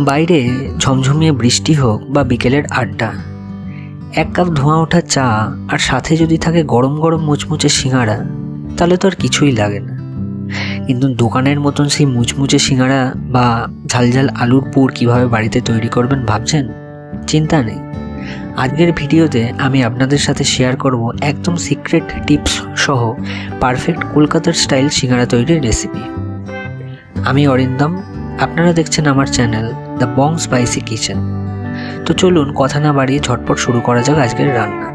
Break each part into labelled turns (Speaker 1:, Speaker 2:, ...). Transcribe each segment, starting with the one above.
Speaker 1: বাইরে ঝমঝমিয়ে বৃষ্টি হোক বা বিকেলের আড্ডা, এক কাপ ধোঁয়া ওঠা চা আর সাথে যদি থাকে গরম গরম মুচমুচে সিঙাড়া, তাহলে তো আর কিছুই লাগে না। কিন্তু দোকানের মতন সেই মুচমুচে সিঙাড়া বা ঝালঝাল আলুর পুর কীভাবে বাড়িতে তৈরি করবেন ভাবছেন? চিন্তা নেই, আজকের ভিডিওতে আমি আপনাদের সাথে শেয়ার করব একদম সিক্রেট টিপস সহ পারফেক্ট কলকাতার স্টাইল সিঙাড়া তৈরির রেসিপি। আমি অরিন্দম, আপনারা দেখছেন আমার channel the Bong spicy kitchen. তো চলুন কথা না বাড়িয়ে ঝটপট শুরু করা যাক আজকের রান্না।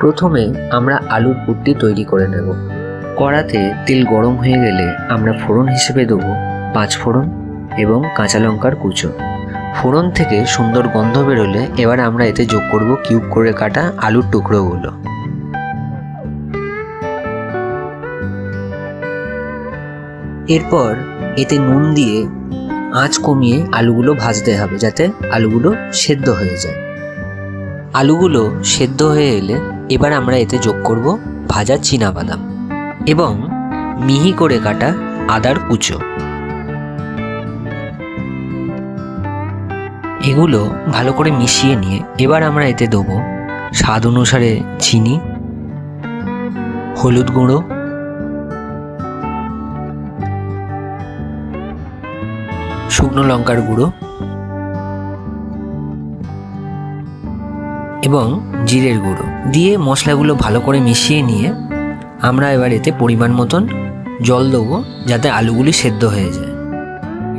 Speaker 1: প্রথমে আমরা আলুর পুরটি তৈরি করে নেব। কড়াতে তেল গরম হয়ে গেলে আমরা ফোড়ন হিসেবে দেবো 5 ফোড়ন এবং কাঁচা লঙ্কার কুচো। ফোড়ন থেকে সুন্দর গন্ধ বেরোলে এবার আমরা এতে যোগ করব কিউব করে কাটা আলুর টুকরোগুলো। এরপর এতে নুন দিয়ে আঁচ কমিয়ে আলুগুলো ভাজতে হবে, যাতে আলুগুলো সেদ্ধ হয়ে যায়। আলুগুলো সেদ্ধ হয়ে এলে এবার আমরা এতে যোগ করব ভাজা চীনাবাদাম এবং মিহি করে কাটা আদার কুচো। এগুলো ভালো করে মিশিয়ে নিয়ে এবার আমরা এতে দেবো স্বাদ অনুসারে চিনি, হলুদ গুঁড়ো, শুকনো লঙ্কার গুঁড়ো এবং জিরের গুঁড়ো দিয়ে মশলাগুলো ভালো করে মিশিয়ে নিয়ে আমরা এবার এতে পরিমাণ মতন জল দেবো, যাতে আলুগুলি সেদ্ধ হয়ে যায়।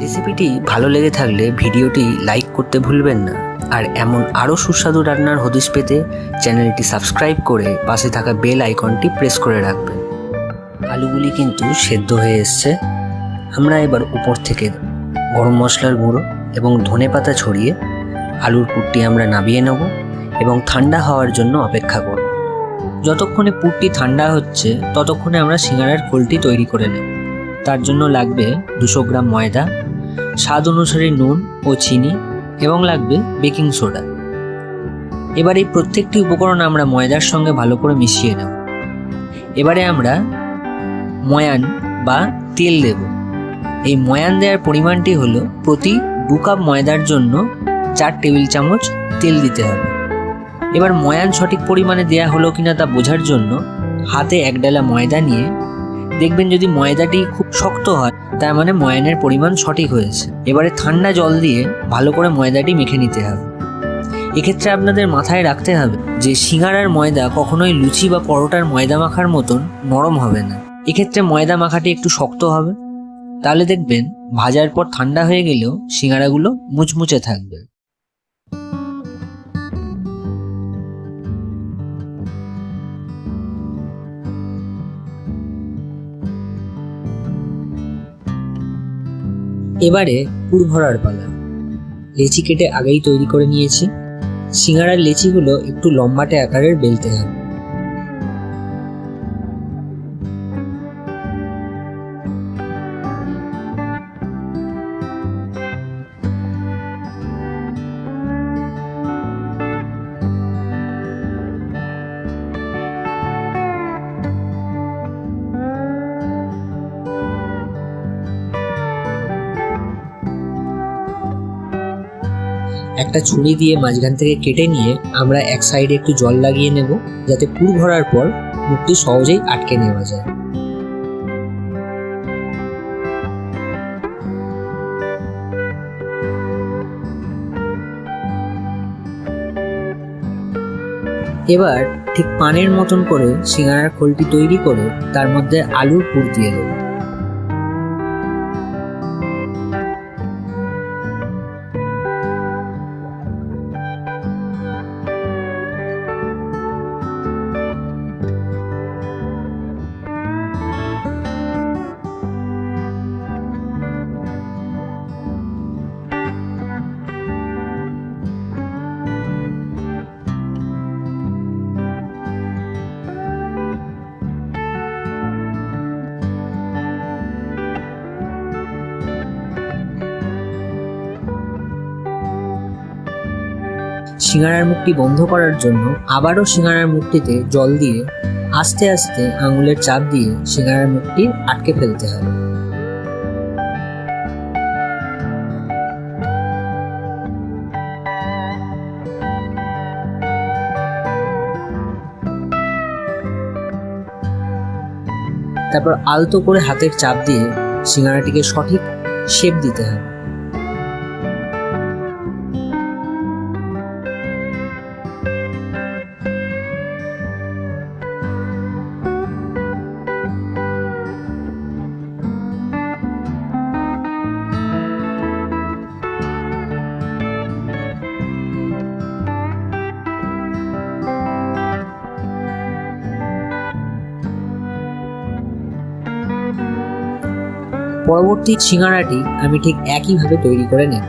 Speaker 1: রেসিপিটি ভালো লেগে থাকলে ভিডিওটি লাইক করতে ভুলবেন না, আর এমন আরও সুস্বাদু রান্নার হদিশ পেতে চ্যানেলটি সাবস্ক্রাইব করে পাশে থাকা বেল আইকনটি প্রেস করে রাখবেন। আলুগুলি কিন্তু সেদ্ধ হয়ে এসছে। আমরা এবার উপর থেকে গরম মশলার গুঁড়ো এবং ধনেপাতা ছড়িয়ে আলুর পুরটি আমরা নামিয়ে নেব এবং ঠান্ডা হওয়ার জন্য অপেক্ষা করব। যতক্ষণে পুরটি ঠান্ডা হচ্ছে ততক্ষণে আমরা সিঙাড়ার খোলটি তৈরি করে নেব। তার জন্য লাগবে 200 গ্রাম ময়দা, স্বাদ অনুসারে নুন ও চিনি এবং লাগবে বেকিং সোডা। এবার এই প্রত্যেকটি উপকরণ আমরা ময়দার সঙ্গে ভালো করে মিশিয়ে নেব। এবারে আমরা ময়ান বা তেল দেব। এই ময়ান দেওয়ার পরিমাণটি হলো প্রতি 2 কাপ ময়দার জন্য 4 টেবিল চামচ তেল দিতে হবে। এবার ময়ান সঠিক পরিমাণে দেয়া হলো কিনা তা বোঝার জন্য হাতে 1 ডালা ময়দা নিয়ে দেখবেন যদি ময়দাটি খুব শক্ত হয় তার মানে ময়ানের পরিমাণ সঠিক হয়েছে। এবারে ঠান্ডা জল দিয়ে ভালো করে ময়দাটি মেখে নিতে হবে। এক্ষেত্রে আপনাদের মাথায় রাখতে হবে যে সিঙাড়ার ময়দা কখনোই লুচি বা পরোটার ময়দা মাখার মতন নরম হবে না। এক্ষেত্রে ময়দা মাখাটি একটু শক্ত হবে, তাহলে দেখবেন ভাজার পর ঠান্ডা হয়ে গেলেও সিঙাড়াগুলো মুচমুচে থাকবে। এবারে পুর ভরার পালা। লেচি কেটে আগেই তৈরি করে নিয়েছি। সিঙাড়ার লেচিগুলো একটু লম্বাটে আকারের বেলতে হবে। একটা ছুরি দিয়ে মাঝখান থেকে কেটে নিয়ে আমরা এক সাইডে একটু জল লাগিয়ে নেব, যাতে পুর ভরার পর মুখটি সহজেই আটকে নেওয়া যায়। এবার ঠিক পানের মতন করে সিঙ্গারার খোলটি তৈরি করে তার মধ্যে আলুর পুর দিয়ে দেব। সিঙ্গারার মুখটি বন্ধ করার জন্য আবারও সিঙ্গারার মুখটিতে জল দিয়ে আস্তে আস্তে আঙুলের চাপ দিয়ে সিঙ্গারার মুখটি আটকে ফেলতে হবে। তারপর আলতো করে হাতের চাপ দিয়ে সিঙ্গারাটিকে সঠিক শেপ দিতে হবে। পরবর্তী সিঙ্গারাটি আমি ঠিক একইভাবে তৈরি করে নেব।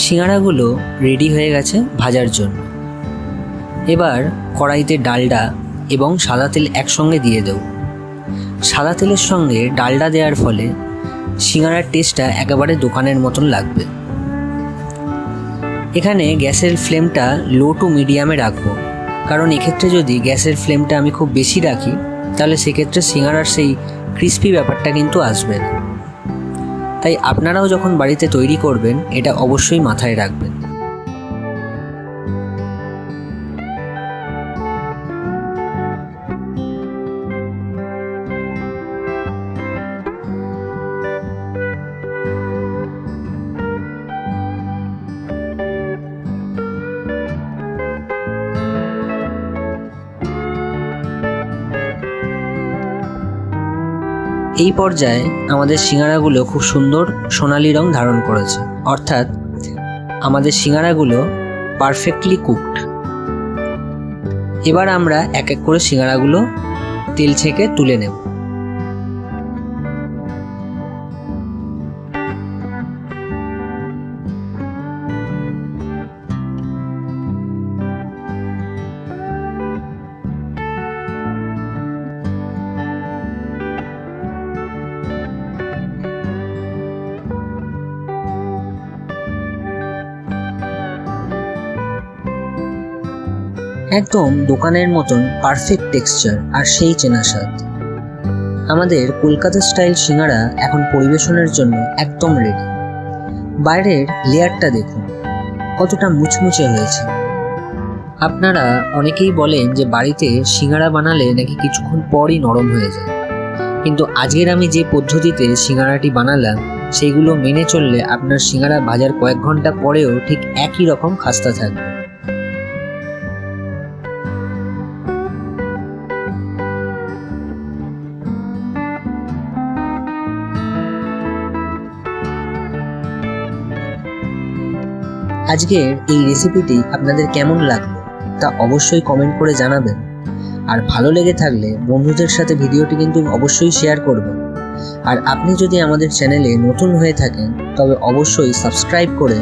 Speaker 1: সিঙ্গারাগুলো রেডি হয়ে গেছে ভাজার জন্য। এবার কড়াইতে ডালডা এবং সাদা তেল একসঙ্গে দিয়ে দেব। সাদা তেলের সঙ্গে ডালডা দেওয়ার ফলে সিঙ্গারার টেস্টটা একেবারে দোকানের মতন লাগবে। এখানে গ্যাসের ফ্লেমটা লো টু মিডিয়ামে রাখবো, কারণ এক্ষেত্রে যদি গ্যাসের ফ্লেমটা আমি খুব বেশি রাখি তাহলে সেক্ষেত্রে সিঙ্গারার সেই ক্রিস্পি ব্যাপারটা কিন্তু আসবে না। তাই আপনারাও যখন বাড়িতে তৈরি করবেন এটা অবশ্যই মাথায় রাখবেন। এই পর্যায়ে আমাদের সিঙ্গারাগুলো খুব সুন্দর সোনালি রং ধারণ করেছে, অর্থাৎ আমাদের সিঙ্গারাগুলো পারফেক্টলি কুকড। এবার আমরা এক এক করে সিঙ্গারাগুলো তেল থেকে তুলে নেব। একদম দোকানের মতন পারফেক্ট টেক্সচার আর সেই চেনা স্বাদ। আমাদের কলকাতা স্টাইল সিঙ্গারা এখন পরিবেশনের জন্য একদম রেডি। বাইরের লেয়ারটা দেখুন কতটা মুচমুচে হয়েছে। আপনারা অনেকেই বলেন যে বাড়িতে সিঙ্গারা বানালে নাকি কিছুক্ষণ পরই নরম হয়ে যায়, কিন্তু আজকের আমি যে পদ্ধতিতে সিঙ্গারাটি বানালাম সেইগুলো মেনে চললে আপনার সিঙ্গারা ভাজার কয়েক ঘন্টা পরেও ঠিক একই রকম খাস্তা থাকবে। আজকের এই রেসিপিটি আপনাদের কেমন লাগলো তা অবশ্যই কমেন্ট করে জানাবেন। আর ভালো লেগে থাকলে বন্ধুদের সাথে ভিডিওটি কিন্তু অবশ্যই শেয়ার করবেন। আর আপনি যদি আমাদের চ্যানেলে নতুন হয়ে থাকেন তবে অবশ্যই সাবস্ক্রাইব করে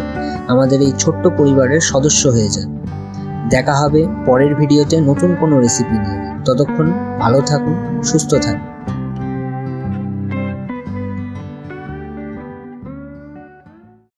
Speaker 1: আমাদের এই ছোট্ট পরিবারের সদস্য হয়ে যান। দেখা হবে পরের ভিডিওতে নতুন কোনো রেসিপি নিয়ে। ততক্ষণ ভালো থাকুন, সুস্থ থাকুন।